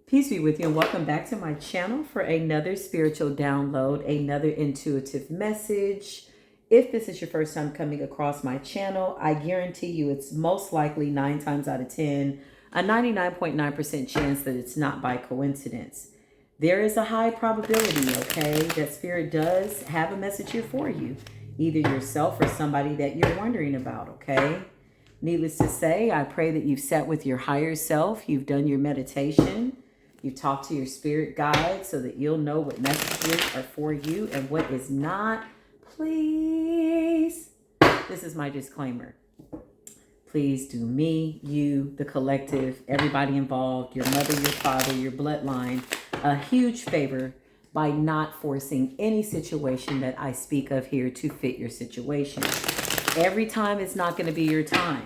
Peace be with you and welcome back to my channel for another spiritual download, another intuitive message. If this is your first time coming across my channel, I guarantee you it's most likely 9 times out of 10, a 99.9% chance that it's not by coincidence. There is a high probability, okay, that Spirit does have a message here for you, either yourself or somebody that you're wondering about, okay? Needless to say, I pray that you've sat with your higher self, you've done your meditation, you talk to your spirit guide so that you'll know what messages are for you and what is not. Please, this is my disclaimer. Please do me, you, the collective, everybody involved, your mother, your father, your bloodline, a huge favor by not forcing any situation that I speak of here to fit your situation. Every time it's not going to be your time.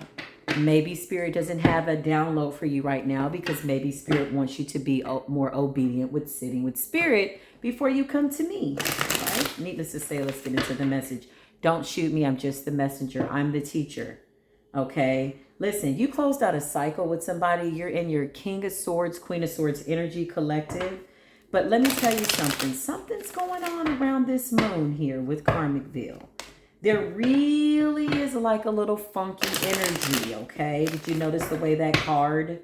Maybe Spirit doesn't have a download for you right now because maybe Spirit wants you to be more obedient with sitting with Spirit before you come to me. Right? Needless to say, let's get into the message. Don't shoot me. I'm just the messenger. I'm the teacher. Okay? Listen, you closed out a cycle with somebody. You're in your King of Swords, Queen of Swords energy collective. But let me tell you something. Something's going on around this moon here with Karmicville. There really is like a little funky energy, okay? Did you notice the way that card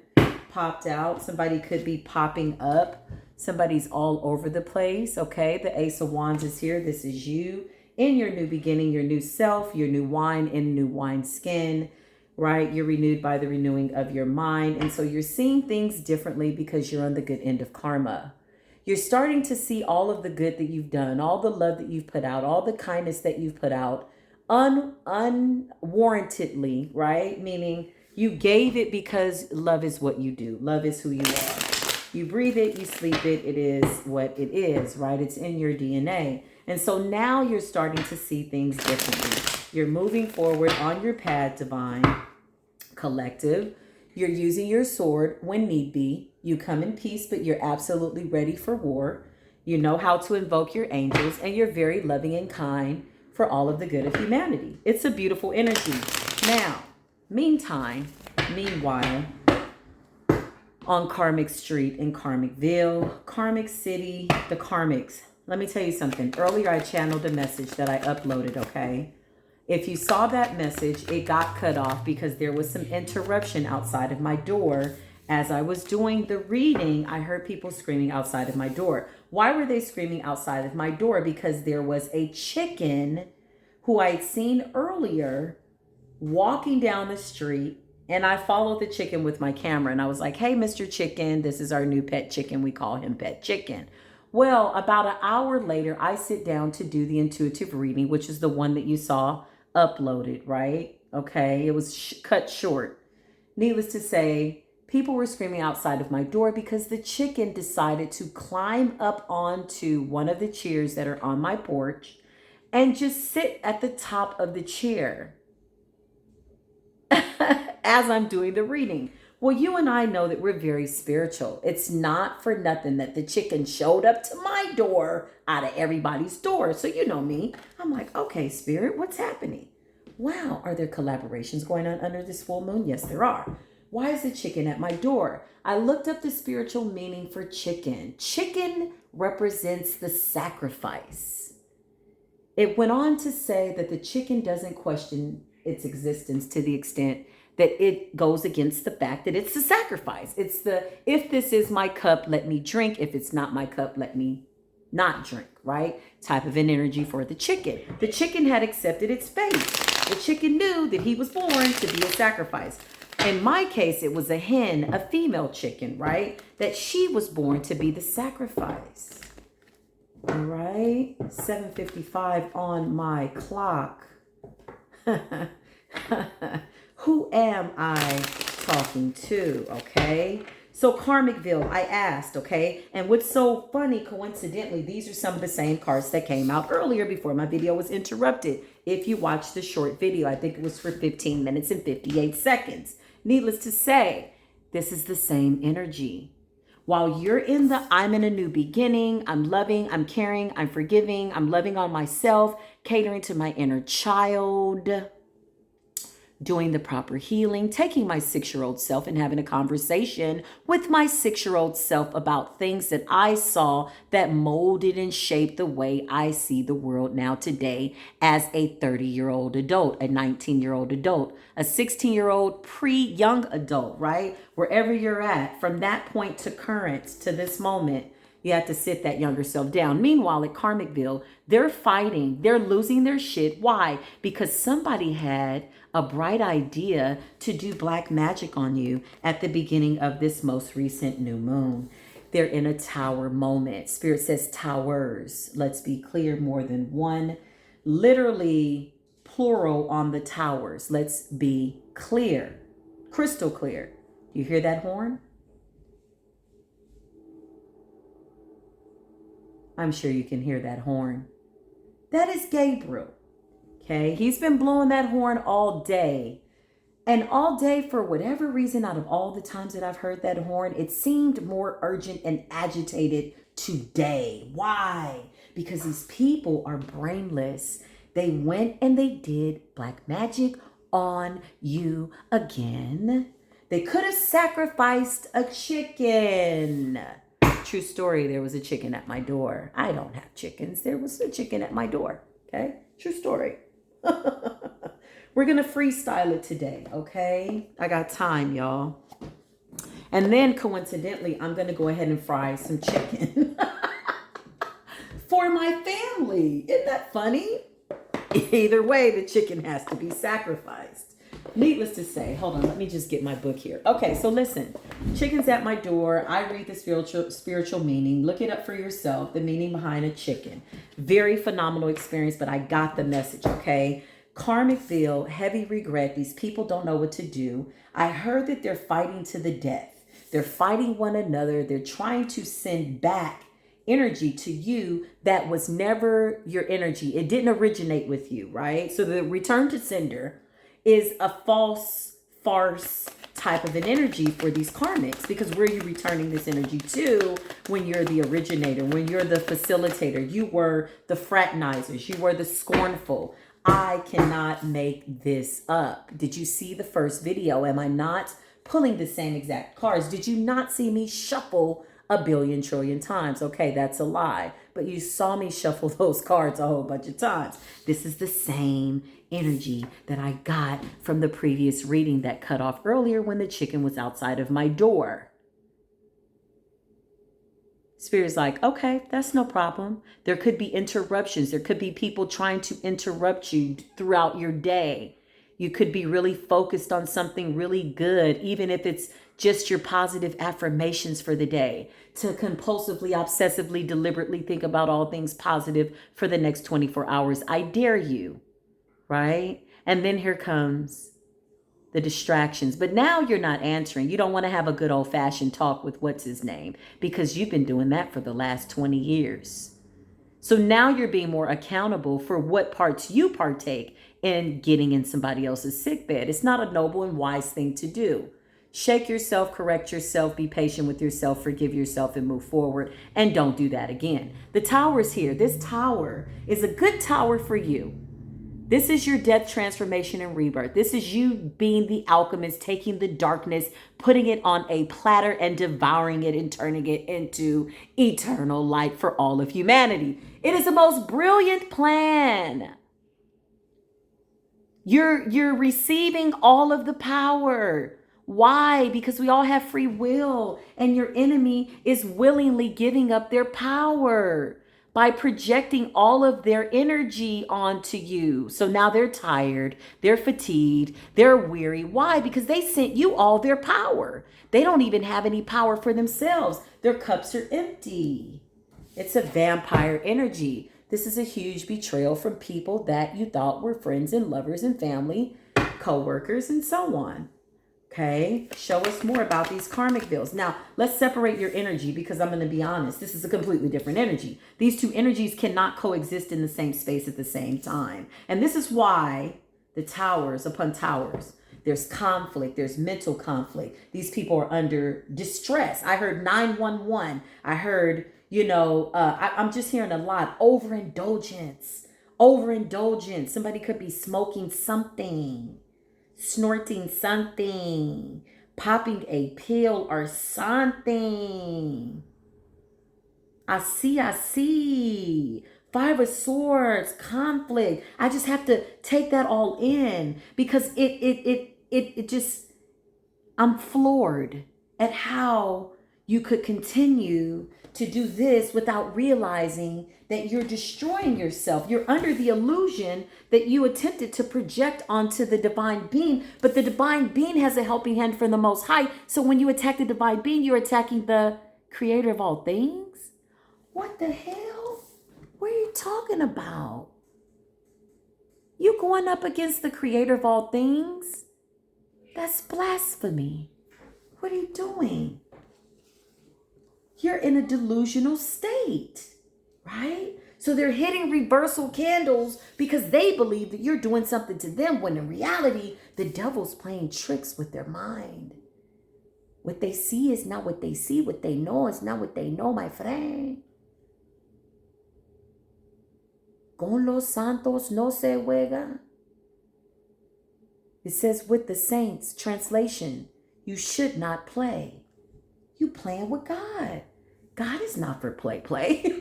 popped out? Somebody could be popping up. Somebody's all over the place, okay? The Ace of Wands is here. This is you in your new beginning, your new self, your new wine in new wine skin, right? You're renewed by the renewing of your mind. And so you're seeing things differently because you're on the good end of karma. You're starting to see all of the good that you've done, all the love that you've put out, all the kindness that you've put out unwarrantedly, right? Meaning you gave it because love is what you do. Love is who you are. You breathe it, you sleep it, it is what it is, right? It's in your DNA. And so now you're starting to see things differently. You're moving forward on your path, divine collective. You're using your sword when need be. You come in peace, but you're absolutely ready for war. You know how to invoke your angels, and you're very loving and kind for all of the good of humanity. It's a beautiful energy. Now, meanwhile, on Karmic Street in Karmicville, Karmic City, the Karmics. Let me tell you something. Earlier, I channeled a message that I uploaded, okay? If you saw that message, it got cut off because there was some interruption outside of my door. As I was doing the reading, I heard people screaming outside of my door. Why were they screaming outside of my door? Because there was a chicken who I had seen earlier walking down the street, and I followed the chicken with my camera, and I was like, hey, Mr. Chicken, this is our new pet chicken. We call him Pet Chicken. Well, about an hour later, I sit down to do the intuitive reading, which is the one that you saw uploaded, right? Okay, it was cut short. Needless to say, people were screaming outside of my door because the chicken decided to climb up onto one of the chairs that are on my porch and just sit at the top of the chair as I'm doing the reading. Well, you and I know that we're very spiritual. It's not for nothing that the chicken showed up to my door out of everybody's door. So you know me. I'm like, okay, Spirit, what's happening? Wow, are there collaborations going on under this full moon? Yes, there are. Why is the chicken at my door? I looked up the spiritual meaning for chicken. Chicken represents the sacrifice. It went on to say that the chicken doesn't question its existence to the extent that it goes against the fact that it's the sacrifice. It's the, if this is my cup, let me drink. If it's not my cup, let me not drink, right? Type of an energy for the chicken. The chicken had accepted its fate. The chicken knew that he was born to be a sacrifice. In my case, it was a hen, a female chicken, right? That she was born to be the sacrifice. All right, 7:55 on my clock. Who am I talking to, okay? So Karmicville, I asked, okay? And what's so funny, coincidentally, these are some of the same cards that came out earlier before my video was interrupted. If you watched the short video, I think it was for 15 minutes and 58 seconds. Needless to say, this is the same energy. While you're in the, I'm in a new beginning, I'm loving, I'm caring, I'm forgiving, I'm loving on myself, catering to my inner child. doing the proper healing, taking my 6-year-old self and having a conversation with my 6-year-old self about things that I saw that molded and shaped the way I see the world now today as a 30-year-old adult, a 19-year-old adult, a 16-year-old young adult, right? Wherever you're at, from that point to current to this moment, you have to sit that younger self down. Meanwhile, at Karmicville, they're fighting. They're losing their shit. Why? Because somebody had a bright idea to do black magic on you at the beginning of this most recent new moon. They're in a tower moment. Spirit says towers. Let's be clear, more than one. Literally plural on the towers. Let's be clear. Crystal clear. You hear that horn? I'm sure you can hear that horn. That is Gabriel. Okay, he's been blowing that horn all day. And all day, for whatever reason, out of all the times that I've heard that horn, it seemed more urgent and agitated today. Why? Because these people are brainless. They went and they did black magic on you again. They could have sacrificed a chicken. True story, there was a chicken at my door. I don't have chickens. There was a chicken at my door. Okay? True story. We're going to freestyle it today, okay? I got time, y'all. And then, coincidentally, I'm going to go ahead and fry some chicken for my family. Isn't that funny? Either way, the chicken has to be sacrificed. Needless to say, hold on, let me just get my book here. Okay, so listen, chicken's at my door. I read the spiritual meaning. Look it up for yourself, the meaning behind a chicken. Very phenomenal experience, but I got the message, okay? Karmicville, heavy regret. These people don't know what to do. I heard that they're fighting to the death. They're fighting one another. They're trying to send back energy to you that was never your energy. It didn't originate with you, right? So the return to sender is a farce type of an energy for these karmics, because where are you returning this energy to when you're the originator, when you're the facilitator? You were the fraternizers, you were the scornful. I cannot make this up. Did you see the first video? Am I not pulling the same exact cards? Did you not see me shuffle a billion trillion times? Okay, that's a lie. But you saw me shuffle those cards a whole bunch of times. This is the same energy that I got from the previous reading that cut off earlier when the chicken was outside of my door. Spirit's like, okay, that's no problem. There could be interruptions. There could be people trying to interrupt you throughout your day. You could be really focused on something really good, even if it's just your positive affirmations for the day, to compulsively, obsessively, deliberately think about all things positive for the next 24 hours. I dare you, right? And then here comes the distractions. But now you're not answering. You don't want to have a good old-fashioned talk with what's his name, because you've been doing that for the last 20 years. So now you're being more accountable for what parts you partake in getting in somebody else's sickbed. It's not a noble and wise thing to do. Shake yourself, correct yourself, be patient with yourself, forgive yourself, and move forward. And don't do that again. The tower is here. This tower is a good tower for you. This is your death, transformation, and rebirth. This is you being the alchemist, taking the darkness, putting it on a platter and devouring it and turning it into eternal light for all of humanity. It is the most brilliant plan. You're receiving all of the power. Why? Because we all have free will, and your enemy is willingly giving up their power by projecting all of their energy onto you. So now they're tired, they're fatigued, they're weary. Why? Because they sent you all their power. They don't even have any power for themselves. Their cups are empty. It's a vampire energy. This is a huge betrayal from people that you thought were friends and lovers and family, co-workers, and so on. Okay, show us more about these karmic bills. Now, let's separate your energy, because I'm going to be honest, this is a completely different energy. These two energies cannot coexist in the same space at the same time. And this is why the towers upon towers, there's conflict, there's mental conflict. These people are under distress. I heard 911. I heard, I'm just hearing a lot. Overindulgence. Somebody could be smoking something. snorting something, popping a pill or something. I see. Five of Swords, conflict. I just have to take that all in because it just, I'm floored at how you could continue to do this without realizing that you're destroying yourself. You're under the illusion that you attempted to project onto the divine being, but the divine being has a helping hand from the Most High. So when you attack the divine being, you're attacking the creator of all things. What the hell? What are you talking about? You going up against the creator of all things? That's blasphemy. What are you doing? You're in a delusional state, right? So they're hitting reversal candles because they believe that you're doing something to them when in reality, the devil's playing tricks with their mind. What they see is not what they see. What they know is not what they know, my friend. Con los santos no se juega. It says with the saints, translation, you should not play. You playing with God. God is not for play.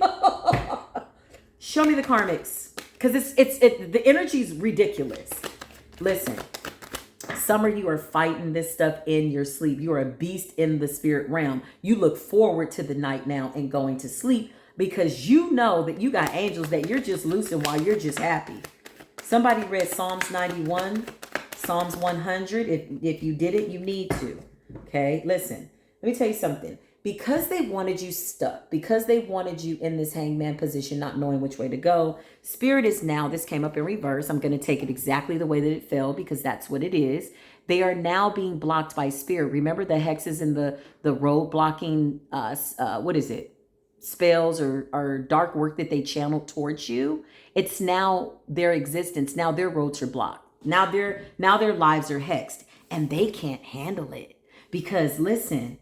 Show me the karmics. Because the energy is ridiculous. Listen, some of you are fighting this stuff in your sleep. You are a beast in the spirit realm. You look forward to the night now and going to sleep because you know that you got angels that you're just loosing while you're just happy. Somebody read Psalms 91, Psalms 100. If you did it, you need to. Okay, listen. Let me tell you something. Because they wanted you stuck, because they wanted you in this hangman position, not knowing which way to go, Spirit is now, this came up in reverse. I'm going to take it exactly the way that it fell because that's what it is. They are now being blocked by Spirit. Remember the hexes and the road blocking, what is it? Spells or dark work that they channeled towards you. It's now their existence. Now their roads are blocked. Now their lives are hexed and they can't handle it because listen,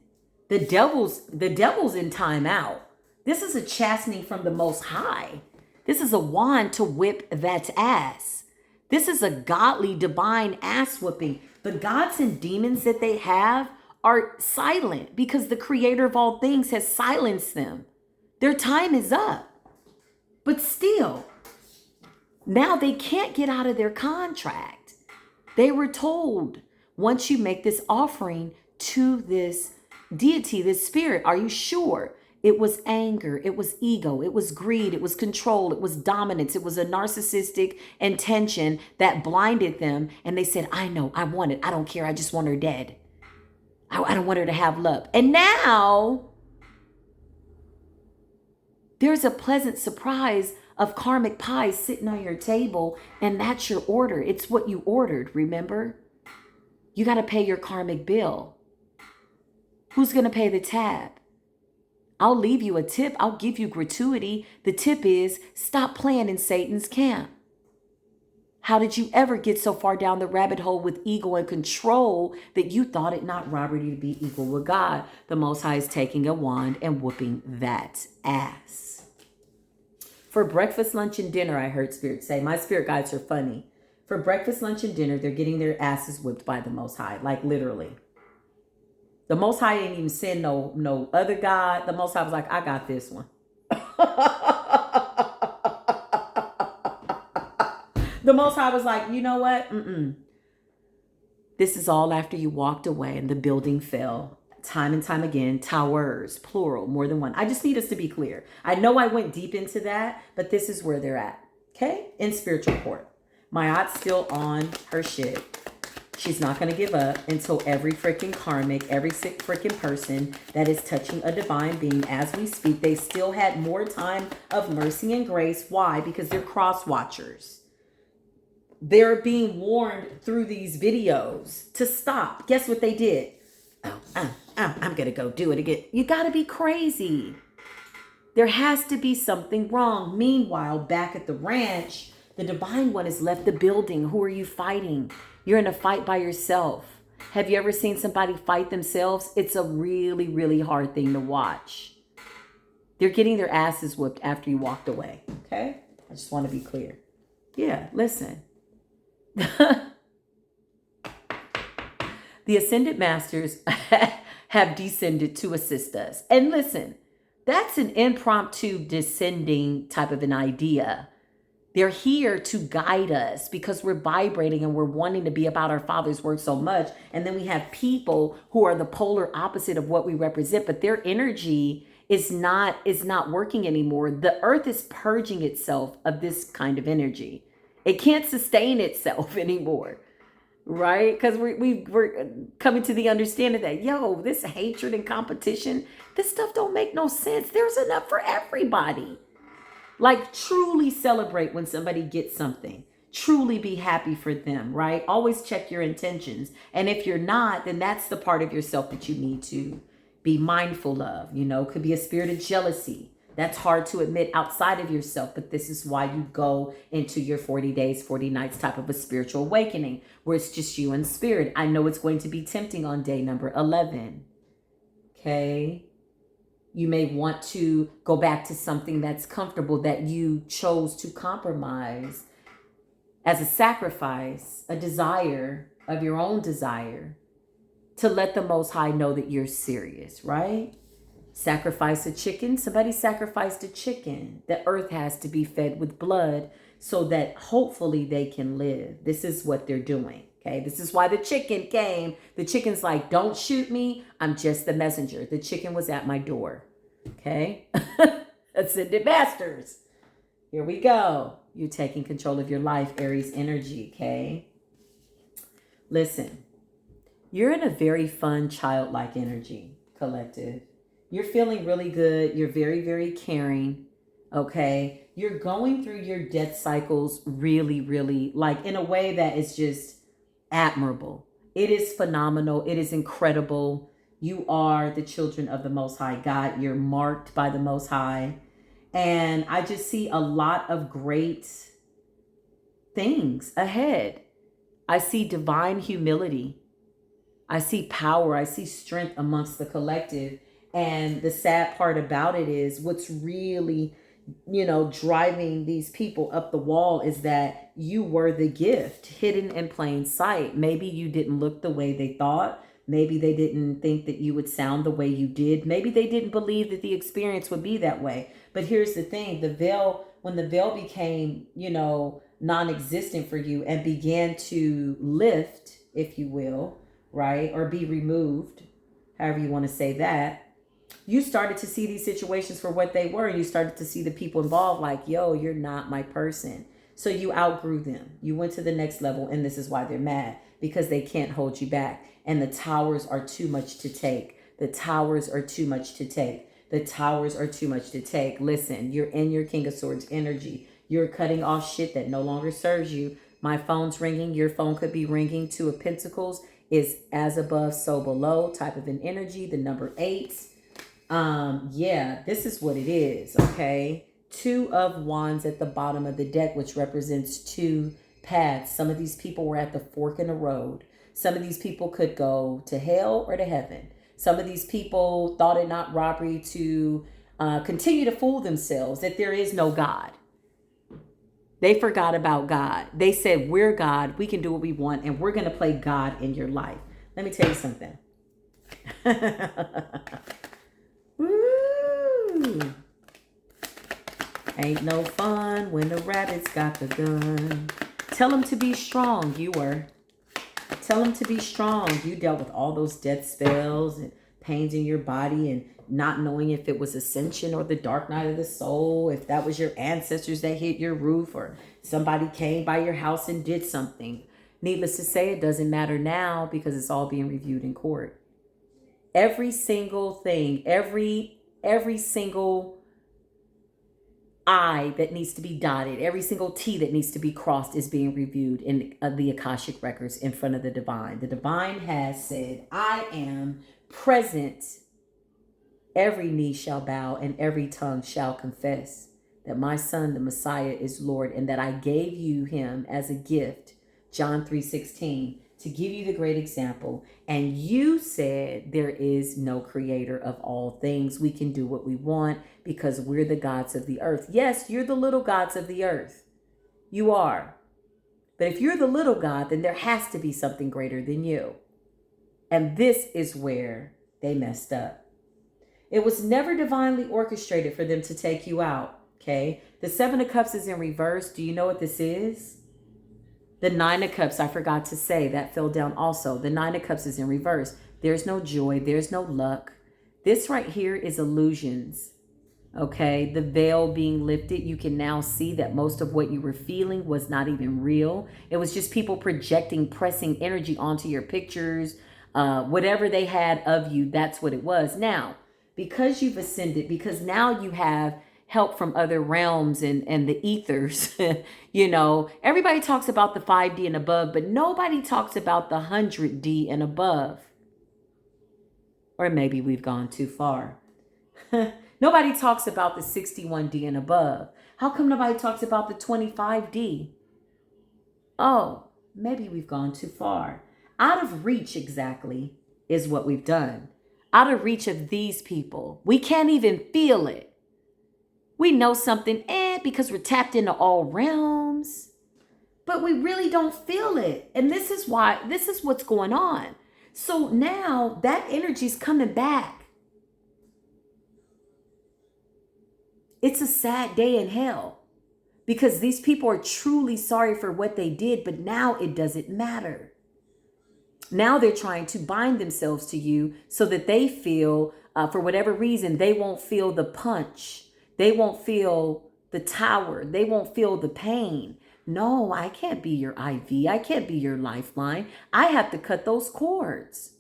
the devil's in timeout. This is a chastening from the Most High. This is a wand to whip that ass. This is a godly, divine ass whooping. The gods and demons that they have are silent because the creator of all things has silenced them. Their time is up. But still, now they can't get out of their contract. They were told, once you make this offering to this deity, this spirit, are you sure? It was anger, it was ego, it was greed, it was control, it was dominance, it was a narcissistic intention that blinded them. And they said, I know, I want it, I don't care, I just want her dead. I don't want her to have love. And now there's a pleasant surprise of karmic pies sitting on your table, and that's your order. It's what you ordered, remember? You got to pay your karmic bill. Who's going to pay the tab? I'll leave you a tip. I'll give you gratuity. The tip is stop playing in Satan's camp. How did you ever get so far down the rabbit hole with ego and control that you thought it not robbery to be equal with God? The Most High is taking a wand and whooping that ass. For breakfast, lunch, and dinner, I heard Spirit say, my spirit guides are funny. For breakfast, lunch, and dinner, they're getting their asses whipped by the Most High, like literally. The Most High ain't even send no other God. The Most High was like, I got this one. The Most High was like, you know what? This is all after you walked away and the building fell. Time and time again, towers, plural, more than one. I just need us to be clear. I know I went deep into that, but this is where they're at. Okay? In spiritual court. Mayat's still on her shit. She's not going to give up until every freaking karmic, every sick freaking person that is touching a divine being as we speak, they still had more time of mercy and grace. Why? Because they're cross watchers. They're being warned through these videos to stop. Guess what they did? I'm going to go do it again. You got to be crazy. There has to be something wrong. Meanwhile, back at the ranch, the divine one has left the building. Who are you fighting? You're in a fight by yourself. Have you ever seen somebody fight themselves? It's a really, really hard thing to watch. They're getting their asses whooped after you walked away. Okay? I just want to be clear. Yeah, listen. The ascended masters have descended to assist us. And listen, that's an impromptu descending type of an idea. They're here to guide us because we're vibrating and we're wanting to be about our Father's work so much. And then we have people who are the polar opposite of what we represent, but their energy is not working anymore. The earth is purging itself of this kind of energy. It can't sustain itself anymore, right? Because we're coming to the understanding that, yo, this hatred and competition, this stuff don't make no sense. There's enough for everybody. Like, truly celebrate when somebody gets something. Truly be happy for them, right? Always check your intentions. And if you're not, then that's the part of yourself that you need to be mindful of. You know, could be a spirit of jealousy. That's hard to admit outside of yourself, but this is why you go into your 40 days, 40 nights type of a spiritual awakening where it's just you and spirit. I know it's going to be tempting on day number 11. Okay. You may want to go back to something that's comfortable that you chose to compromise as a sacrifice, a desire of your own desire to let the Most High know that you're serious, right? Sacrifice a chicken. Somebody sacrificed a chicken. The earth has to be fed with blood so that hopefully they can live. This is what they're doing. Okay, this is why the chicken came. The chicken's like, don't shoot me. I'm just the messenger. The chicken was at my door. Okay, ascended masters. Here we go. You're taking control of your life, Aries energy. Okay, listen, you're in a very fun, childlike energy, collective. You're feeling really good. You're very, very caring. Okay, you're going through your death cycles really, really, like in a way that is just admirable. It is phenomenal. It is incredible. You are the children of the Most High God. You're marked by the Most High. And I just see a lot of great things ahead. I see divine humility. I see power. I see strength amongst the collective. And the sad part about it is what's really, driving these people up the wall is that you were the gift hidden in plain sight. Maybe you didn't look the way they thought. Maybe they didn't think that you would sound the way you did. Maybe they didn't believe that the experience would be that way. But here's the thing, when the veil became, non-existent for you and began to lift, if you will, right? Or be removed, however you want to say that, you started to see these situations for what they were. And you started to see the people involved like, yo, you're not my person. So you outgrew them. You went to the next level. And this is why they're mad, because they can't hold you back. And the towers are too much to take. The towers are too much to take. The towers are too much to take. Listen, you're in your King of Swords energy. You're cutting off shit that no longer serves you. My phone's ringing. Your phone could be ringing. 2 of Pentacles is as above, so below type of an energy. The number 8. Yeah, this is what it is. Okay. 2 of Wands at the bottom of the deck, which represents 2 paths. Some of these people were at the fork in the road. Some of these people could go to hell or to heaven. Some of these people thought it not robbery to continue to fool themselves that there is no God. They forgot about God. They said, we're God. We can do what we want. And we're going to play God in your life. Let me tell you something. Woo! Ain't no fun when the rabbit's got the gun. Tell them to be strong. You were. Tell them to be strong. You dealt with all those death spells and pains in your body and not knowing if it was ascension or the dark night of the soul, if that was your ancestors that hit your roof or somebody came by your house and did something. Needless to say, it doesn't matter now because it's all being reviewed in court. Every single thing, every single I that needs to be dotted, every single T that needs to be crossed is being reviewed in the Akashic records in front of the divine. The divine has said, I am present. Every knee shall bow and every tongue shall confess that my son, the Messiah, is Lord, and that I gave you him as a gift, John 3:16, to give you the great example. And you said there is no creator of all things. We can do what we want because we're the gods of the earth. Yes, you're the little gods of the earth. You are. But if you're the little god, then there has to be something greater than you. And this is where they messed up. It was never divinely orchestrated for them to take you out. Okay. The 7 of Cups is in reverse. Do you know what this is? The 9 of Cups, I forgot to say, that fell down also. The 9 of Cups is in reverse. There's no joy. There's no luck. This right here is illusions. Okay, the veil being lifted, you can now see that most of what you were feeling was not even real. It was just people projecting, pressing energy onto your pictures. Whatever they had of you, that's what it was. Now, because you've ascended, because now you have help from other realms and the ethers, you know, everybody talks about the 5D and above, but nobody talks about the 100D and above. Or maybe we've gone too far. Nobody talks about the 61D and above. How come nobody talks about the 25D? Oh, maybe we've gone too far. Out of reach, exactly, is what we've done. Out of reach of these people. We can't even feel it. We know something, because we're tapped into all realms. But we really don't feel it. And this is what's going on. So now that energy's coming back. It's a sad day in hell because these people are truly sorry for what they did, but now it doesn't matter. Now they're trying to bind themselves to you so that they feel, for whatever reason, they won't feel the punch. They won't feel the tower. They won't feel the pain. No, I can't be your IV. I can't be your lifeline. I have to cut those cords.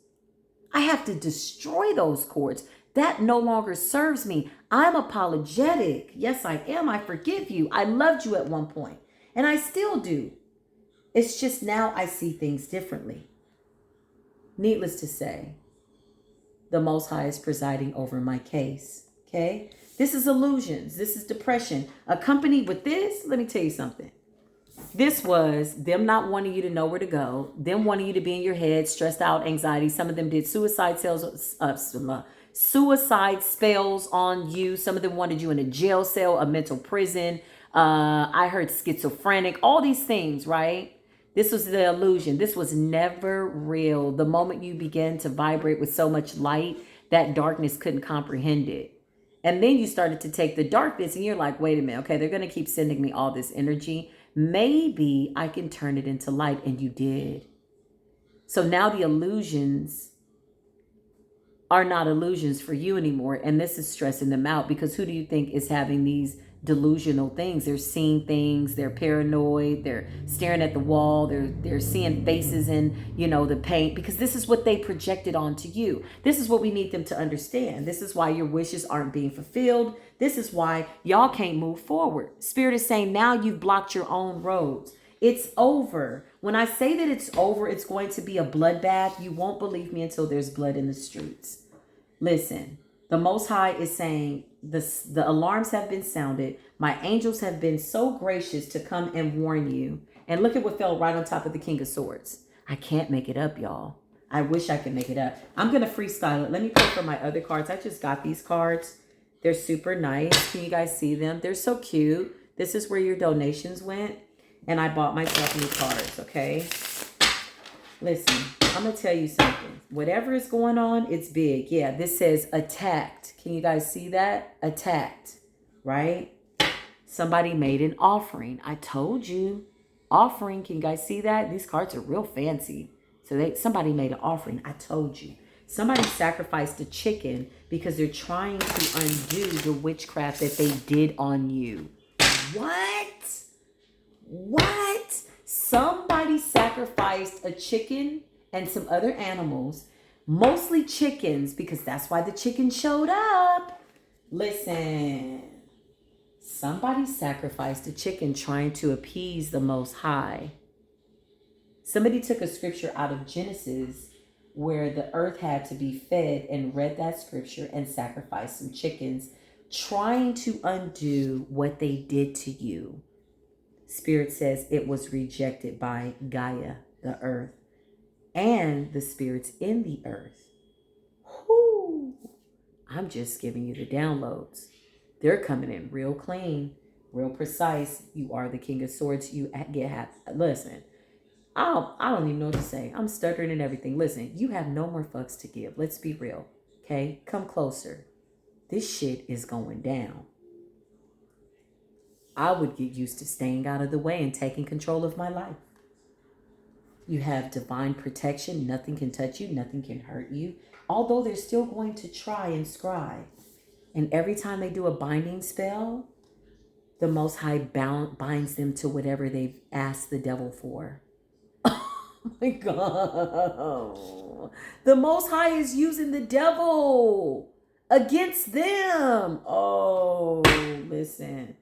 I have to destroy those cords. That no longer serves me. I'm apologetic. Yes, I am. I forgive you. I loved you at one point, and I still do. It's just now I see things differently. Needless to say, the Most High is presiding over my case. Okay? This is illusions. This is depression. Accompanied with this, let me tell you something. This was them not wanting you to know where to go, them wanting you to be in your head, stressed out, anxiety. Some of them did suicide spells on you. Some of them wanted you in a jail cell, a mental prison. I heard schizophrenic, all these things, right? This was the illusion. This was never real. The moment you began to vibrate with so much light, that darkness couldn't comprehend it. And then you started to take the darkness and you're like, wait a minute, okay, they're going to keep sending me all this energy. Maybe I can turn it into light. And you did. So now the illusions are not illusions for you anymore. And this is stressing them out because who do you think is having these delusional things? They're seeing things, they're paranoid, they're staring at the wall, they're seeing faces in, you know, the paint, because this is what they projected onto you. This is what we need them to understand. This is why your wishes aren't being fulfilled. This is why y'all can't move forward. Spirit is saying now you've blocked your own roads. It's over. When I say that it's over, it's going to be a bloodbath. You won't believe me until there's blood in the streets. Listen, the Most High is saying the alarms have been sounded. My angels have been so gracious to come and warn you. And look at what fell right on top of the King of Swords. I can't make it up, y'all. I wish I could make it up. I'm going to freestyle it. Let me put for my other cards. I just got these cards. They're super nice. Can you guys see them? They're so cute. This is where your donations went. And I bought myself new cards, okay? Listen, I'm going to tell you something. Whatever is going on, it's big. Yeah, this says attacked. Can you guys see that? Attacked, right? Somebody made an offering. I told you. Offering. Can you guys see that? These cards are real fancy. So somebody made an offering. I told you. Somebody sacrificed a chicken because they're trying to undo the witchcraft that they did on you. What? What? Somebody sacrificed a chicken and some other animals, mostly chickens, because that's why the chicken showed up. Listen, somebody sacrificed a chicken trying to appease the Most High. Somebody took a scripture out of Genesis where the earth had to be fed and read that scripture and sacrificed some chickens, trying to undo what they did to you. Spirit says it was rejected by Gaia, the earth, and the spirits in the earth. Whoo! I'm just giving you the downloads. They're coming in real clean, real precise. You are the King of Swords. You get happy. Listen, I don't even know what to say. I'm stuttering and everything. Listen, you have no more fucks to give. Let's be real. Okay? Come closer. This shit is going down. I would get used to staying out of the way and taking control of my life. You have divine protection. Nothing can touch you. Nothing can hurt you. Although they're still going to try and scry. And every time they do a binding spell, the Most High binds them to whatever they've asked the devil for. Oh my God. The Most High is using the devil against them. Oh, listen.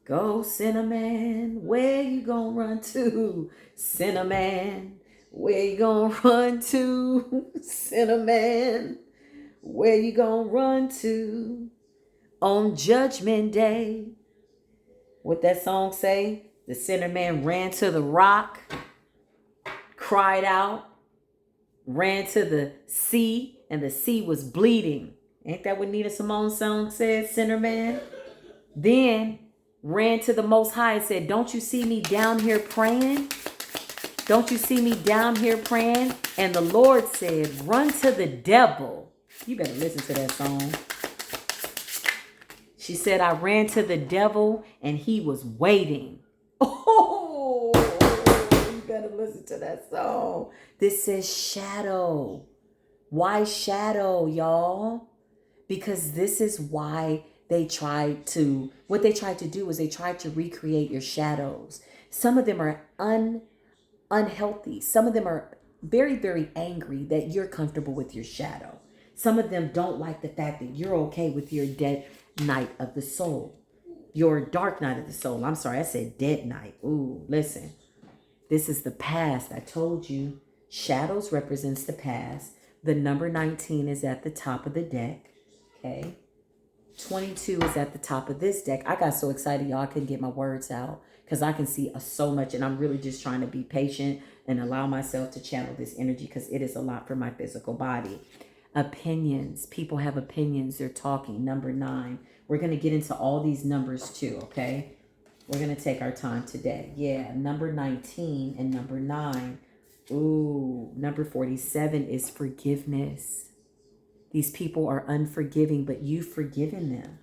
Go, Cinnamon. Where you gonna run to? Cinnamon. Where you gonna run to? Cinnamon. Where you gonna run to? On Judgment Day. What that song say? The Cinnamon ran to the rock, cried out, ran to the sea, and the sea was bleeding. Ain't that what Nina Simone's song said, Cinnamon? Then ran to the Most High and said, don't you see me down here praying? Don't you see me down here praying? And the Lord said, run to the devil. You better listen to that song. She said, I ran to the devil and he was waiting. Oh, you better listen to that song. This says shadow. Why shadow, y'all? Because this is why what they tried to do is they tried to recreate your shadows. Some of them are unhealthy. Some of them are very, very angry that you're comfortable with your shadow. Some of them don't like the fact that you're okay with your dead night of the soul. Your dark night of the soul. I'm sorry, I said dead night. Ooh, listen. This is the past. I told you. Shadows represents the past. The number 19 is at the top of the deck. Okay. 22 is at the top of this deck. I got so excited, y'all, I couldn't get my words out because I can see so much, and I'm really just trying to be patient and allow myself to channel this energy because it is a lot for my physical body. Opinions. People have opinions. They're talking. Number 9. We're going to get into all these numbers too, okay? We're going to take our time today. Yeah, number 19 and number 9. Ooh, number 47 is forgiveness. These people are unforgiving, but you've forgiven them.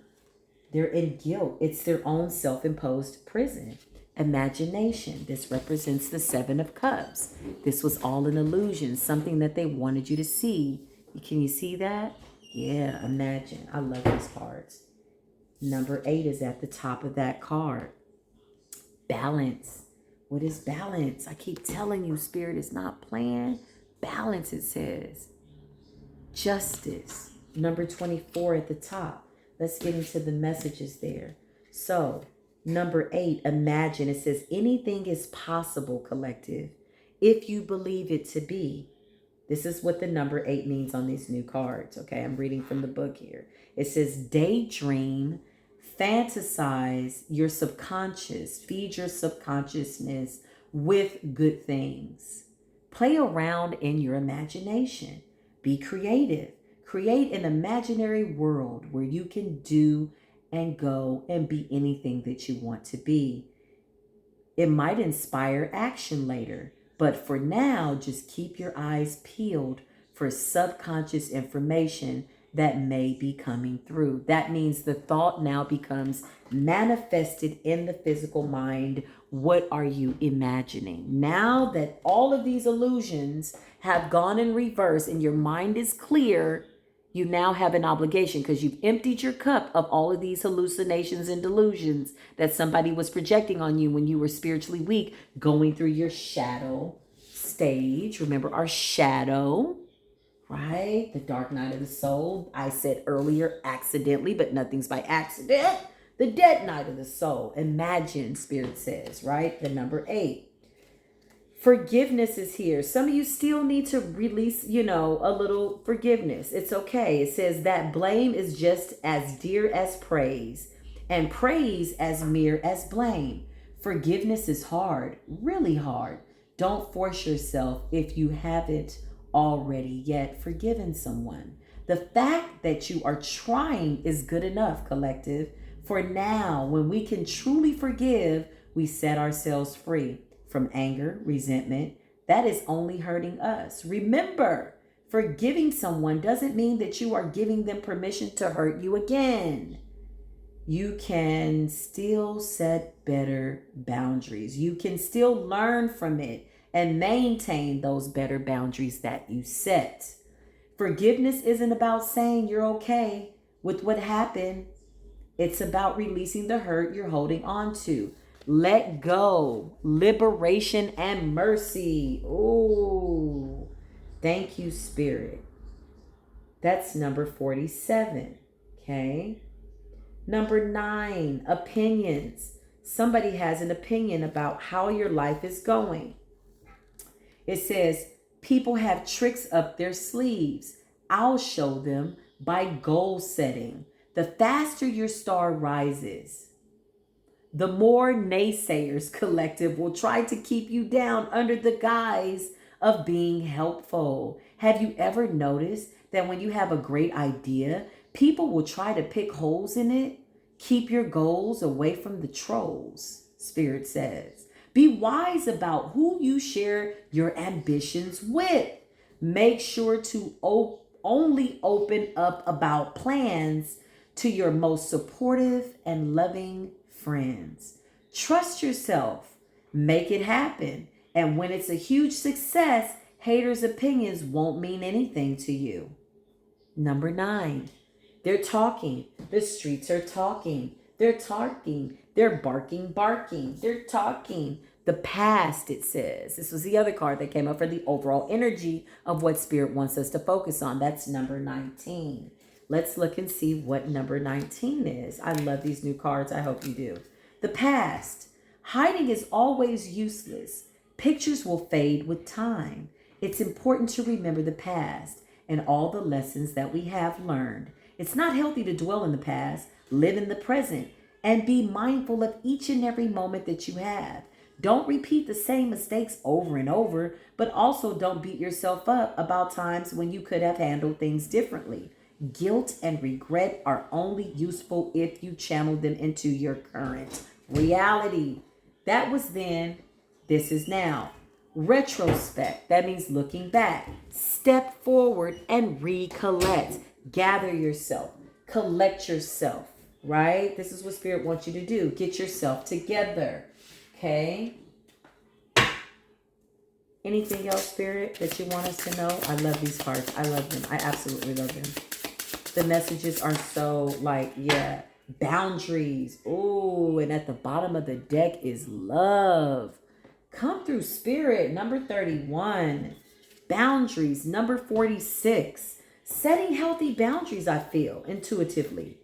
They're in guilt. It's their own self-imposed prison. Imagination. This represents the 7 of Cups. This was all an illusion, something that they wanted you to see. Can you see that? Yeah, imagine. I love these cards. Number 8 is at the top of that card. Balance. What is balance? I keep telling you, Spirit is not playing. Balance, it says. Justice. Number 24 at the top. Let's get into the messages there. So, number 8, imagine. It says, anything is possible, collective, if you believe it to be. This is what the number 8 means on these new cards. Okay, I'm reading from the book here. It says, daydream, fantasize your subconscious, feed your subconsciousness with good things. Play around in your imagination. Be creative. Create an imaginary world where you can do and go and be anything that you want to be. It might inspire action later, but for now, just keep your eyes peeled for subconscious information that may be coming through. That means the thought now becomes manifested in the physical mind. What are you imagining? Now that all of these illusions have gone in reverse and your mind is clear, you now have an obligation because you've emptied your cup of all of these hallucinations and delusions that somebody was projecting on you when you were spiritually weak, going through your shadow stage. Remember our shadow, right? The dark night of the soul. I said earlier accidentally, but nothing's by accident. The dead night of the soul. Imagine, Spirit says, right? The number 8. Forgiveness is here. Some of you still need to release, a little forgiveness. It's okay. It says that blame is just as dear as praise, and praise as mere as blame. Forgiveness is hard, really hard. Don't force yourself if you haven't already yet forgiven someone. The fact that you are trying is good enough, collective. For now, when we can truly forgive, we set ourselves free. from anger, resentment, that is only hurting us. Remember, forgiving someone doesn't mean that you are giving them permission to hurt you again. You can still set better boundaries. You can still learn from it and maintain those better boundaries that you set. Forgiveness isn't about saying you're okay with what happened. It's about releasing the hurt you're holding on to. Let go, liberation, and mercy. Oh, thank you, Spirit. That's number 47. Okay. Number 9, opinions. Somebody has an opinion about how your life is going. It says, people have tricks up their sleeves. I'll show them by goal setting. The faster your star rises, the more naysayers collective will try to keep you down under the guise of being helpful. Have you ever noticed that when you have a great idea, people will try to pick holes in it? Keep your goals away from the trolls, Spirit says. Be wise about who you share your ambitions with. Make sure to only open up about plans to your most supportive and loving friends. Trust yourself. Make it happen. And when it's a huge success, haters' opinions won't mean anything to you. Number 9, they're talking. The streets are talking. They're talking. They're barking. They're talking. The past, it says. This was the other card that came up for the overall energy of what Spirit wants us to focus on. That's number 19. Let's look and see what number 19 is. I love these new cards. I hope you do. The past. Hiding is always useless. Pictures will fade with time. It's important to remember the past and all the lessons that we have learned. It's not healthy to dwell in the past. Live in the present and be mindful of each and every moment that you have. Don't repeat the same mistakes over and over, but also don't beat yourself up about times when you could have handled things differently. Guilt and regret are only useful if you channel them into your current reality. That was then, this is now. Retrospect, that means looking back. Step forward and recollect. Gather yourself, collect yourself, right? This is what Spirit wants you to do. Get yourself together, okay? Anything else, Spirit, that you want us to know? I love these cards. I love them. I absolutely love them. The messages are so boundaries. Oh, and at the bottom of the deck is love. Come through, Spirit. Number 31. Boundaries. Number 46. Setting healthy boundaries, I feel, intuitively.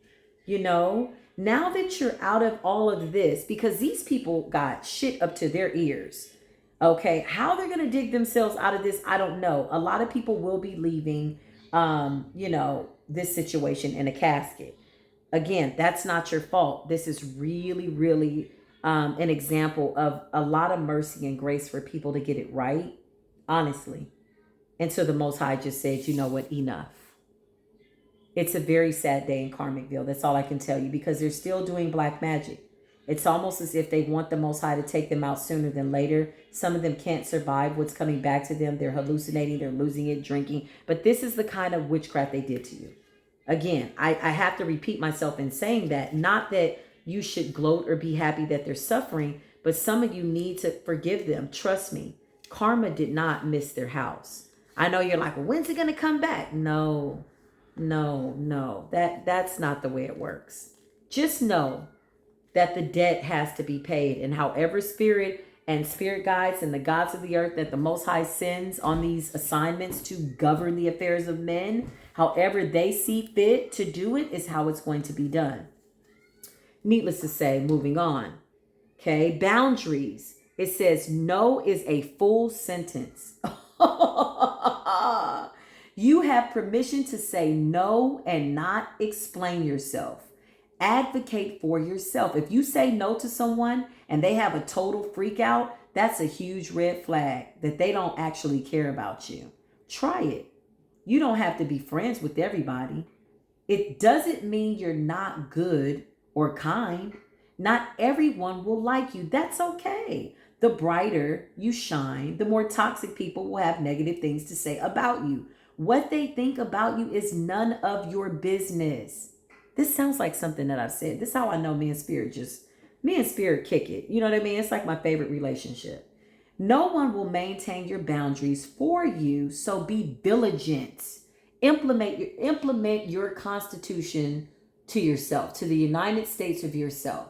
You know, now that you're out of all of this, because these people got shit up to their ears. Okay, how they're going to dig themselves out of this, I don't know. A lot of people will be leaving, this situation in a casket. Again, that's not your fault. This is really, really an example of a lot of mercy and grace for people to get it right, honestly. And so the Most High just said, you know what, enough. It's a very sad day in Karmicville. That's all I can tell you, because they're still doing black magic. It's almost as if they want the Most High to take them out sooner than later. Some of them can't survive what's coming back to them. They're hallucinating. They're losing it, drinking. But this is the kind of witchcraft they did to you. Again, I have to repeat myself in saying that. Not that you should gloat or be happy that they're suffering, but some of you need to forgive them. Trust me, karma did not miss their house. I know you're like, well, when's it going to come back? No. That's not the way it works. Just know that the debt has to be paid. And however Spirit and spirit guides and the gods of the earth that the Most High sends on these assignments to govern the affairs of men, however they see fit to do it is how it's going to be done. Needless to say, moving on. Okay, boundaries. It says no is a full sentence. You have permission to say no and not explain yourself. Advocate for yourself. If you say no to someone and they have a total freak out, that's a huge red flag that they don't actually care about you. Try it. You don't have to be friends with everybody. It doesn't mean you're not good or kind. Not everyone will like you. That's okay. the brighter you shine, the more toxic people will have negative things to say about you. What they think about you is none of your business. This sounds like something that I've said. This is how I know me and spirit kick it. You know what I mean? It's like my favorite relationship. No one will maintain your boundaries for you, so be vigilant. Implement your constitution to yourself, to the United States of yourself.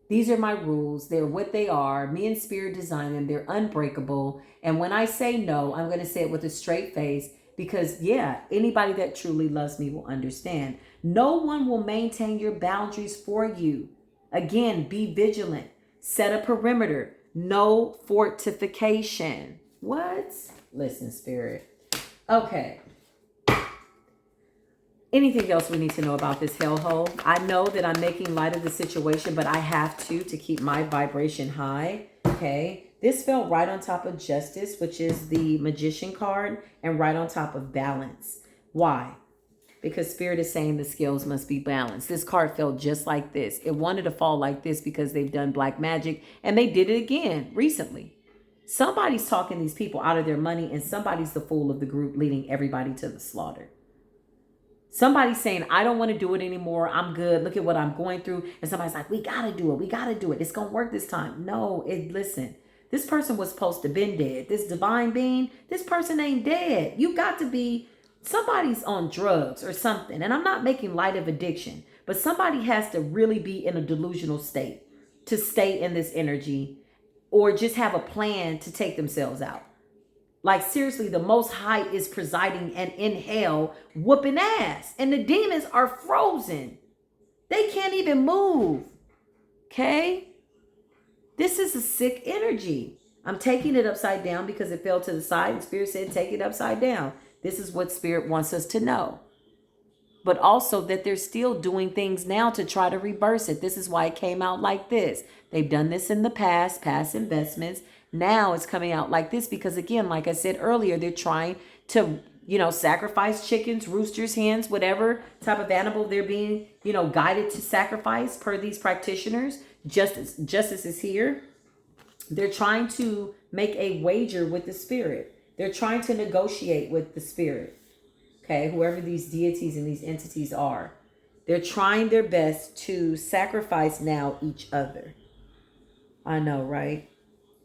These are my rules. They're what they are. Me and spirit design them. They're unbreakable. And when I say no, I'm going to say it with a straight face because, yeah, anybody that truly loves me will understand. No one will maintain your boundaries for you. Again, be vigilant. Set a perimeter. No fortification. What? Listen, spirit. Okay. Anything else we need to know about this hellhole? I know that I'm making light of the situation, but I have to keep my vibration high. Okay. This fell right on top of justice, which is the magician card, and right on top of balance. Why? Because spirit is saying the scales must be balanced. This card fell just like this. It wanted to fall like this because they've done black magic, and they did it again recently. Somebody's talking these people out of their money, and somebody's the fool of the group leading everybody to the slaughter. Somebody's saying, I don't want to do it anymore. I'm good. Look at what I'm going through. And somebody's like, we got to do it. We got to do it. It's going to work this time. No, listen, this person was supposed to been dead. This divine being, this person ain't dead. You got to be, somebody's on drugs or something. And I'm not making light of addiction, but somebody has to really be in a delusional state to stay in this energy or just have a plan to take themselves out. Like, seriously, the Most High is presiding and in hell whooping ass. And the demons are frozen. They can't even move. Okay? This is a sick energy. I'm taking it upside down because it fell to the side. And Spirit said, take it upside down. This is what Spirit wants us to know. But also that they're still doing things now to try to reverse it. This is why it came out like this. They've done this in the past investments. Now it's coming out like this because, again, like I said earlier, they're trying to, sacrifice chickens, roosters, hens, whatever type of animal they're being, guided to sacrifice per these practitioners. Justice is here. They're trying to make a wager with the spirit. They're trying to negotiate with the spirit. Okay, whoever these deities and these entities are. They're trying their best to sacrifice now each other. I know, right?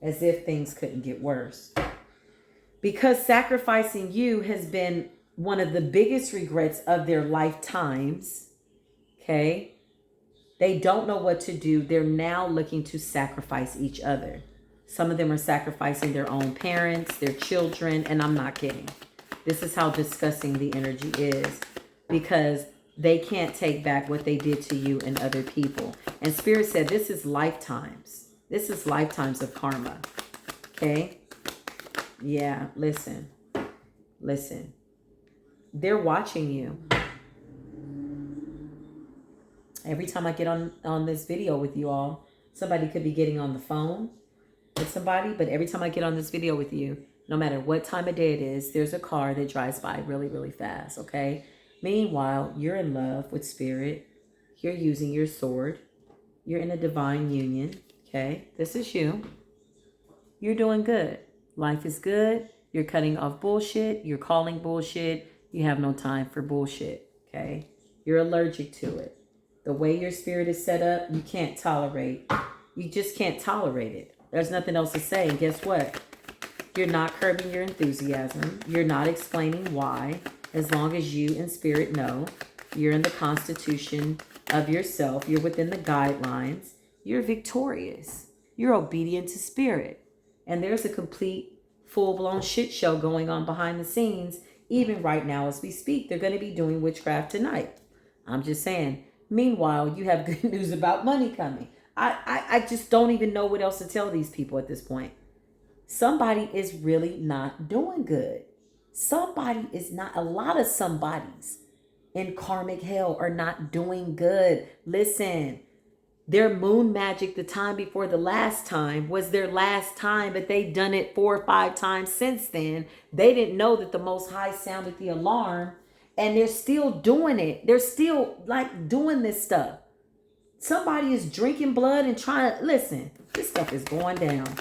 As if things couldn't get worse. Because sacrificing you has been one of the biggest regrets of their lifetimes. Okay? They don't know what to do. They're now looking to sacrifice each other. Some of them are sacrificing their own parents, their children, and I'm not kidding. This is how disgusting the energy is because they can't take back what they did to you and other people. And Spirit said this is lifetimes. This is lifetimes of karma. Okay? Yeah, listen. They're watching you. Every time I get on this video with you all, somebody could be getting on the phone with somebody, but every time I get on this video with you, no matter what time of day it is, there's a car that drives by really, really fast, okay? Meanwhile, you're in love with Spirit. You're using your sword. You're in a divine union. Okay, this is you. You're doing good. Life is good. You're cutting off bullshit. You're calling bullshit. You have no time for bullshit. Okay, you're allergic to it. The way your spirit is set up, you can't tolerate. You just can't tolerate it. There's nothing else to say. And guess what? You're not curbing your enthusiasm. You're not explaining why. As long as you and Spirit know you're in the constitution of yourself. You're within the guidelines. You're victorious. You're obedient to Spirit. And there's a complete, full-blown shit show going on behind the scenes. Even right now as we speak, they're going to be doing witchcraft tonight. I'm just saying. Meanwhile, you have good news about money coming. I just don't even know what else to tell these people at this point. Somebody is really not doing good. Somebody is not, a lot of somebodies in karmic hell are not doing good. Listen. Their moon magic the time before the last time was their last time, but they've done it 4 or 5 times since then. They didn't know that the Most High sounded the alarm, and they're still doing it. They're still like doing this stuff. Somebody is drinking blood and trying to, listen, this stuff is going down.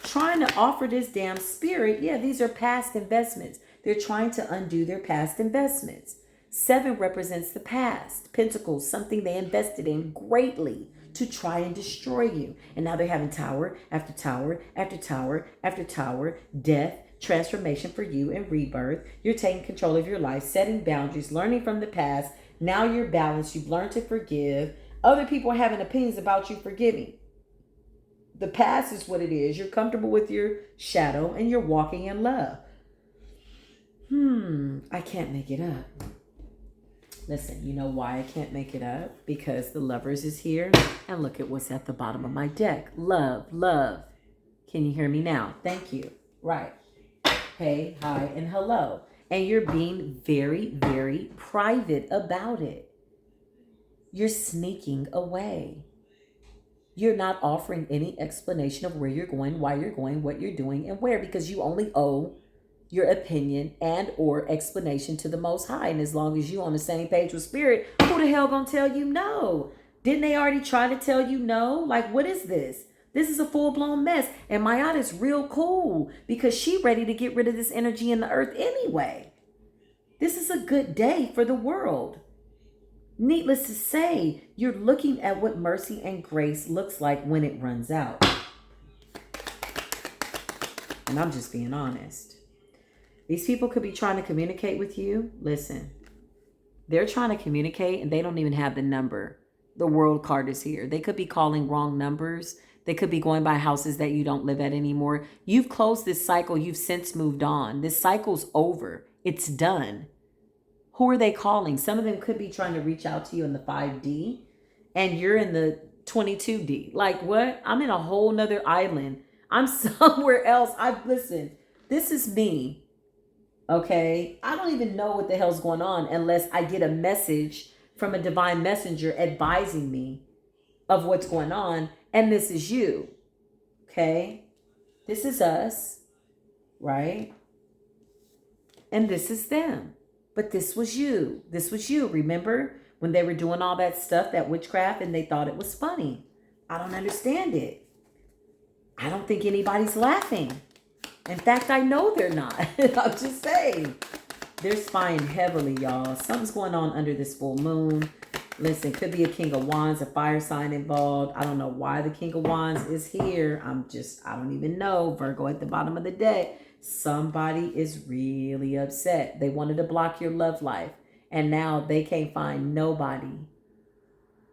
trying to offer this damn spirit. Yeah, these are past investments. They're trying to undo their past investments. 7 represents the past. Pentacles, something they invested in greatly to try and destroy you. And now they're having tower after tower after tower after tower, death, transformation for you, and rebirth. You're taking control of your life, setting boundaries, learning from the past. Now you're balanced. You've learned to forgive. Other people are having opinions about you forgiving. The past is what it is. You're comfortable with your shadow and you're walking in love. I can't make it up. Listen, you know why I can't make it up? Because the Lovers is here. And look at what's at the bottom of my deck. Love, love. Can you hear me now? Thank you. Right. Hey, hi, and hello. And you're being very, very private about it. You're sneaking away. You're not offering any explanation of where you're going, why you're going, what you're doing, and where, because you only owe your opinion and or explanation to the Most High. And as long as you on the same page with Spirit, who the hell gonna tell you no? Didn't they already try to tell you no? Like, what is this? This is a full-blown mess. And Mayada's real cool because she ready to get rid of this energy in the earth anyway. This is a good day for the world. Needless to say, you're looking at what mercy and grace looks like when it runs out. And I'm just being honest. These people could be trying to communicate with you. Listen, they're trying to communicate and they don't even have the number. The world card is here. They could be calling wrong numbers. They could be going by houses that you don't live at anymore. You've closed this cycle. You've since moved on. This cycle's over. It's done. Who are they calling? Some of them could be trying to reach out to you in the 5D and you're in the 22D. Like what? I'm in a whole nother island. I'm somewhere else. Listen, this is me. Okay, I don't even know what the hell's going on unless I get a message from a divine messenger advising me of what's going on. And this is you. Okay, this is us, right? And this is them. But this was you. This was you. Remember when they were doing all that stuff, that witchcraft, and they thought it was funny? I don't understand it. I don't think anybody's laughing. In fact, I know they're not. I'm just saying. They're spying heavily, y'all. Something's going on under this full moon. Listen, could be a King of Wands, a fire sign involved. I don't know why the King of Wands is here. I don't even know. Virgo at the bottom of the deck. Somebody is really upset. They wanted to block your love life. And now they can't find nobody.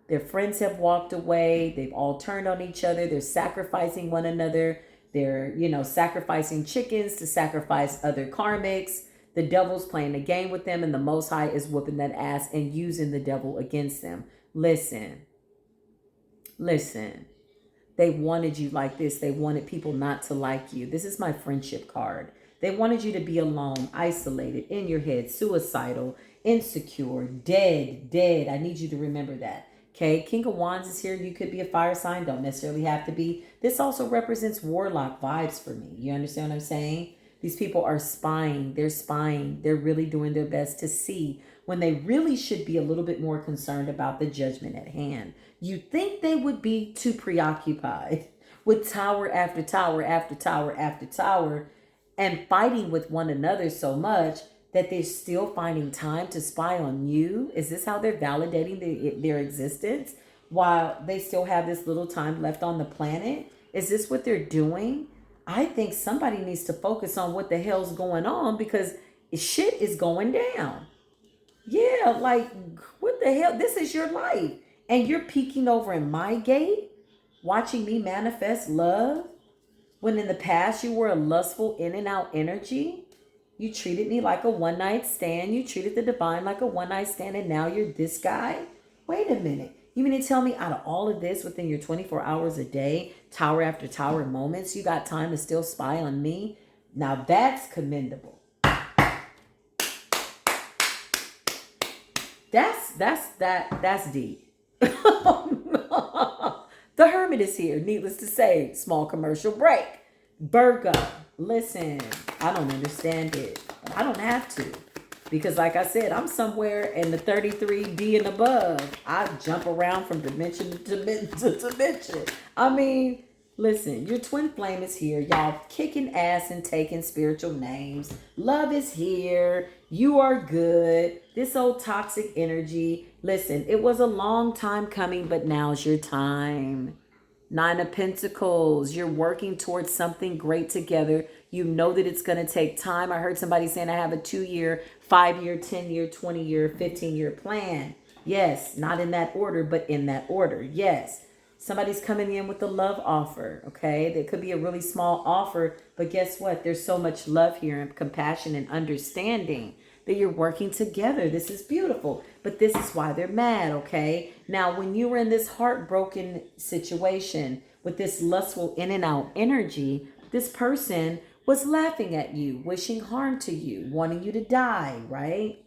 Their friends have walked away. They've all turned on each other. They're sacrificing one another. They're, sacrificing chickens to sacrifice other karmics. The devil's playing a game with them and the Most High is whooping that ass and using the devil against them. Listen. They wanted you like this. They wanted people not to like you. This is my friendship card. They wanted you to be alone, isolated, in your head, suicidal, insecure, dead. I need you to remember that. Okay, King of Wands is here. You could be a fire sign. Don't necessarily have to be. This also represents warlock vibes for me. You understand what I'm saying? These people are spying. They're spying. They're really doing their best to see when they really should be a little bit more concerned about the judgment at hand. You'd think they would be too preoccupied with tower after tower after tower after tower and fighting with one another so much that they're still finding time to spy on you. Is this how they're validating their existence while they still have this little time left on the planet? Is this what they're doing? I think somebody needs to focus on what the hell's going on because shit is going down. Yeah, like, what the hell? This is your life. And you're peeking over in my gate, watching me manifest love, when in the past you were a lustful in and out energy. You treated me like a one-night stand. You treated the divine like a one-night stand, and now you're this guy? Wait a minute. You mean to tell me out of all of this, within your 24 hours a day, tower after tower moments, you got time to still spy on me? Now that's commendable. That's deep. The Hermit is here. Needless to say, small commercial break. Virgo, listen, I don't understand it. But I don't have to. Because like I said, I'm somewhere in the 33D and above. I jump around from dimension to dimension. I mean, Listen, your twin flame is here. Y'all kicking ass and taking spiritual names. Love is here. You are good. This old toxic energy. Listen, it was a long time coming, but now's your time. Nine of Pentacles. You're working towards something great together. You know that it's going to take time. I heard somebody saying I have a 2-year, 5-year, 10-year, 20-year, 15-year plan. Yes, not in that order, but in that order. Yes. Somebody's coming in with a love offer, okay? There could be a really small offer, but guess what? There's so much love here and compassion and understanding that you're working together. This is beautiful, but this is why they're mad, okay? Now, when you were in this heartbroken situation with this lustful in and out energy, this person was laughing at you, wishing harm to you, wanting you to die, right?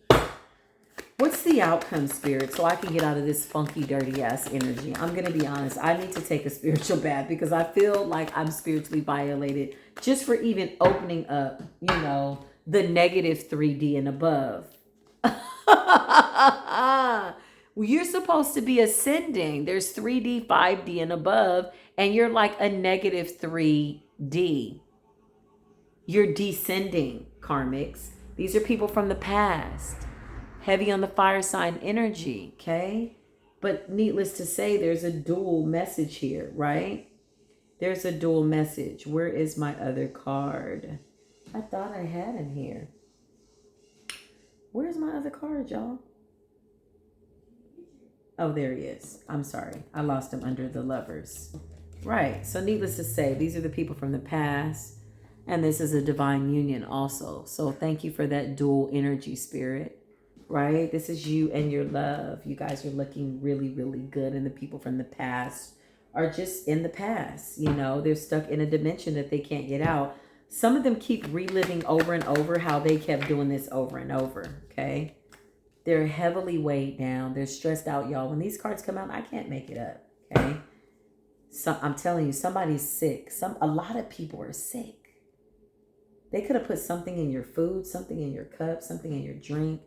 What's the outcome, Spirit, so I can get out of this funky, dirty ass energy? I'm going to be honest. I need to take a spiritual bath because I feel like I'm spiritually violated just for even opening up, you know, the negative 3D and above. Well, you're supposed to be ascending. There's 3D, 5D and above, and you're like a negative 3D. You're descending, Karmics. These are people from the past. Heavy on the fire sign energy, okay? But needless to say, there's a dual message here, right? There's a dual message. Where is my other card? I thought I had him here. Where's my other card, y'all? Oh, there he is. I'm sorry. I lost him under the Lovers. Right. So needless to say, these are the people from the past. And this is a divine union also. So thank you for that dual energy, Spirit. Right? This is you and your love. You guys are looking really, really good. And the people from the past are just in the past. You know, they're stuck in a dimension that they can't get out. Some of them keep reliving over and over how they kept doing this over and over. Okay? They're heavily weighed down. They're stressed out, y'all. When these cards come out, I can't make it up. Okay? So I'm telling you, somebody's sick. A lot of people are sick. They could have put something in your food, something in your cup, something in your drink.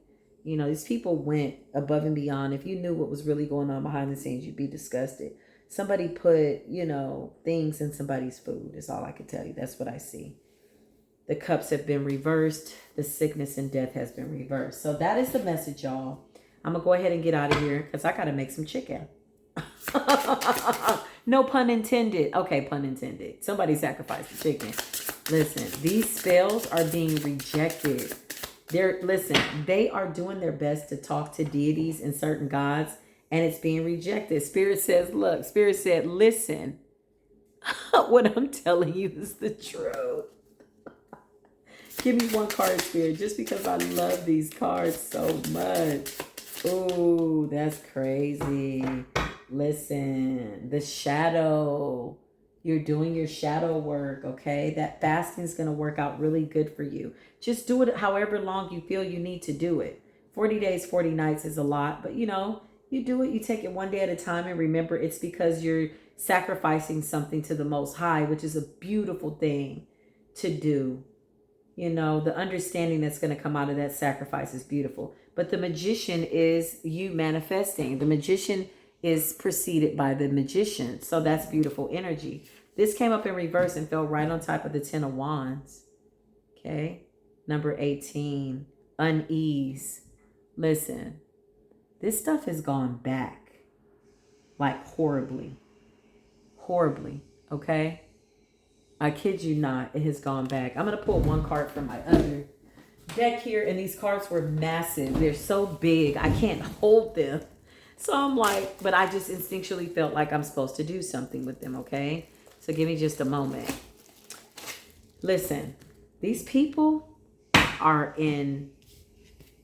You know, these people went above and beyond. If you knew what was really going on behind the scenes, you'd be disgusted. Somebody put, you know, things in somebody's food is all I can tell you. That's what I see. The cups have been reversed. The sickness and death has been reversed. So that is the message, y'all. I'm going to go ahead and get out of here because I got to make some chicken. No pun intended. Okay, pun intended. Somebody sacrificed the chicken. Listen, these spells are being rejected. They are doing their best to talk to deities and certain gods, and it's being rejected. Spirit says, look, Spirit said, listen, what I'm telling you is the truth. Give me one card, Spirit, just because I love these cards so much. Ooh, that's crazy. Listen, the shadow. You're doing your shadow work, okay? That fasting is going to work out really good for you. Just do it however long you feel you need to do it. 40 days, 40 nights is a lot, but you know, you do it, you take it one day at a time, and remember it's because you're sacrificing something to the Most High, which is a beautiful thing to do. You know, the understanding that's going to come out of that sacrifice is beautiful. But the magician is you manifesting. The magician is preceded by the magician. So that's beautiful energy. This came up in reverse and fell right on top of the 10 of Wands. Okay. Number 18, unease. Listen, this stuff has gone back like horribly. Horribly. Okay. I kid you not, it has gone back. I'm going to pull one card from my other deck here, and these cards were massive. They're so big, I can't hold them. So I'm like, but I just instinctually felt like I'm supposed to do something with them, okay? So give me just a moment. Listen, these people are in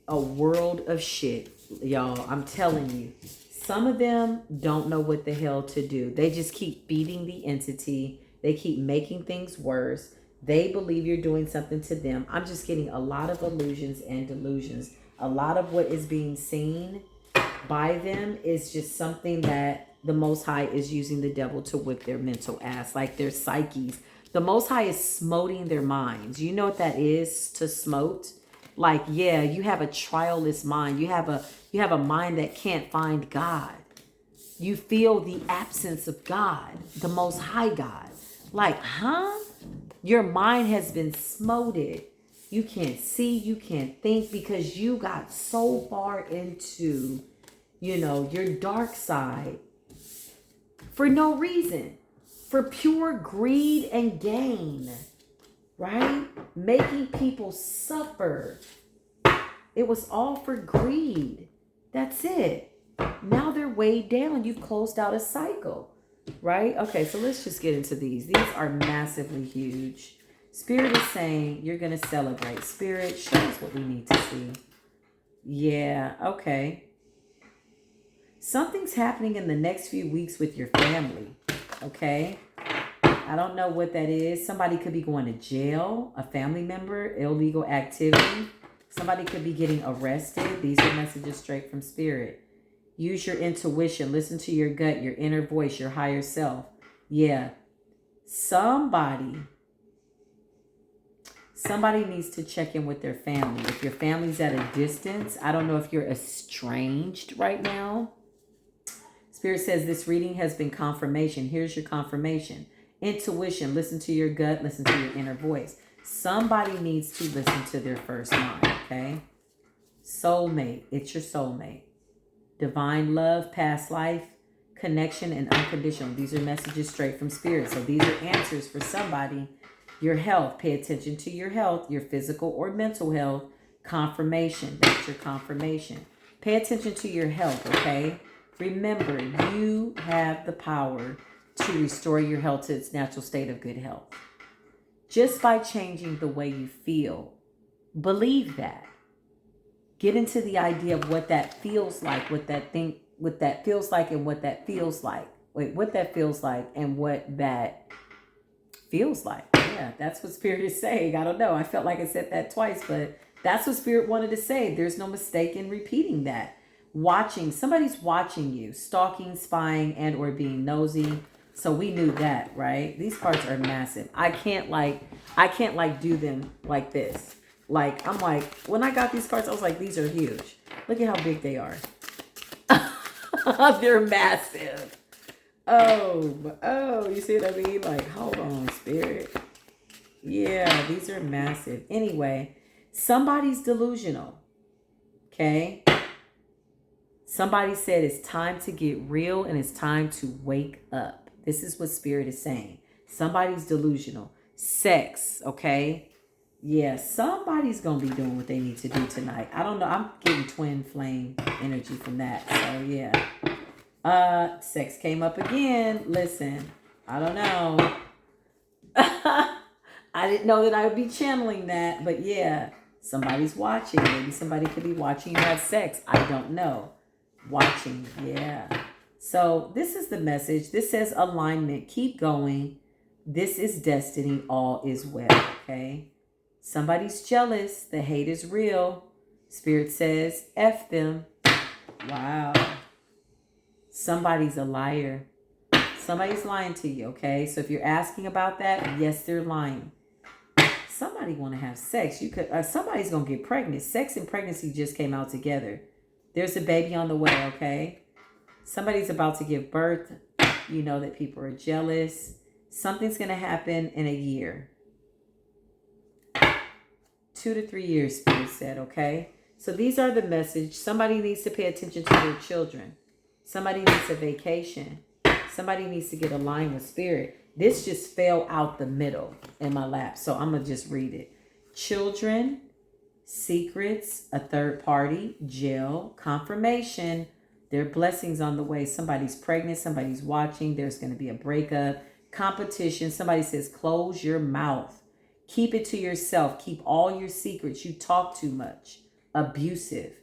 a world of shit, y'all. I'm telling you. Some of them don't know what the hell to do. They just keep feeding the entity. They keep making things worse. They believe you're doing something to them. I'm just getting a lot of illusions and delusions. A lot of what is being seen by them is just something that the Most High is using the devil to whip their mental ass, like their psyches. The Most High is smoting their minds. You know what that is, to smote? Like, yeah, you have a trialless mind. You have a mind that can't find God. You feel the absence of God, the Most High God. Like, huh? Your mind has been smoted. You can't see, you can't think because you got so far into, you know, your dark side for no reason, for pure greed and gain, right? Making people suffer. It was all for greed. That's it. Now they're weighed down. You've closed out a cycle, right? Okay, so let's just get into these. These are massively huge. Spirit is saying you're going to celebrate. Spirit, show us what we need to see. Yeah, okay. Something's happening in the next few weeks with your family, okay? I don't know what that is. Somebody could be going to jail, a family member, illegal activity. Somebody could be getting arrested. These are messages straight from Spirit. Use your intuition. Listen to your gut, your inner voice, your higher self. Yeah. Somebody needs to check in with their family. If your family's at a distance, I don't know if you're estranged right now. Spirit says this reading has been confirmation. Here's your confirmation. Intuition. Listen to your gut. Listen to your inner voice. Somebody needs to listen to their first mind, okay? Soulmate. It's your soulmate. Divine love, past life, connection, and unconditional. These are messages straight from Spirit. So these are answers for somebody. Your health. Pay attention to your health, your physical or mental health. Confirmation. That's your confirmation. Pay attention to your health, okay? Remember, you have the power to restore your health to its natural state of good health. Just by changing the way you feel. Believe that. Get into the idea of what that feels like, what that feels like and what that feels like. Wait, what that feels like and what that feels like. Yeah, that's what Spirit is saying. I don't know. I felt like I said that twice, but that's what Spirit wanted to say. There's no mistake in repeating that. Watching. Somebody's watching you. Stalking, spying, and or being nosy. So we knew that, right? These cards are massive. I can't do them like this. Like, I'm like, when I got these cards, I was like, these are huge. Look at how big they are. They're massive. Oh, you see what I mean? Like, hold on, Spirit. Yeah, these are massive. Anyway, somebody's delusional. Okay? Somebody said it's time to get real and it's time to wake up. This is what Spirit is saying. Somebody's delusional. Sex, okay? Yeah, somebody's going to be doing what they need to do tonight. I don't know. I'm getting twin flame energy from that. So, yeah. Sex came up again. Listen, I don't know. I didn't know that I would be channeling that. But, yeah, somebody's watching. Maybe somebody could be watching you have sex. I don't know. Watching, yeah. So this is the message. This says alignment. Keep going. This is destiny. All is well, okay? Somebody's jealous. The hate is real. Spirit says, F them. Wow. Somebody's a liar. Somebody's lying to you, okay? So if you're asking about that, yes, they're lying. Somebody want to have sex. Somebody's going to get pregnant. Sex and pregnancy just came out together. There's a baby on the way, okay? Somebody's about to give birth. You know that people are jealous. Something's going to happen in a year. 2 to 3 years, Spirit said, okay? So these are the message. Somebody needs to pay attention to their children. Somebody needs a vacation. Somebody needs to get aligned with Spirit. This just fell out the middle in my lap. So I'm going to just read it. Children, secrets, a third party, jail, confirmation. There are blessings on the way. Somebody's pregnant. Somebody's watching. There's going to be a breakup. Competition. Somebody says, close your mouth. Keep it to yourself. Keep all your secrets. You talk too much. Abusive.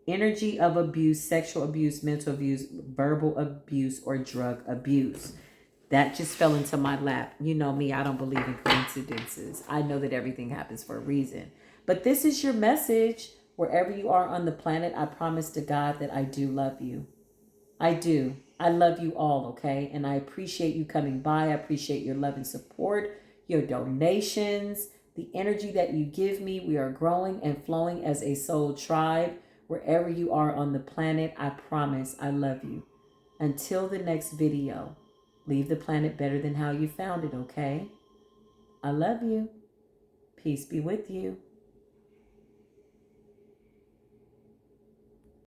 Energy of abuse, sexual abuse, mental abuse, verbal abuse, or drug abuse. That just fell into my lap. You know me, I don't believe in coincidences. I know that everything happens for a reason. But this is your message. Wherever you are on the planet, I promise to God that I do love you. I do. I love you all, okay? And I appreciate you coming by. I appreciate your love and support, your donations, the energy that you give me. We are growing and flowing as a soul tribe. Wherever you are on the planet, I promise I love you. Until the next video, Leave the planet better than how you found it, okay? I love you. Peace be with you.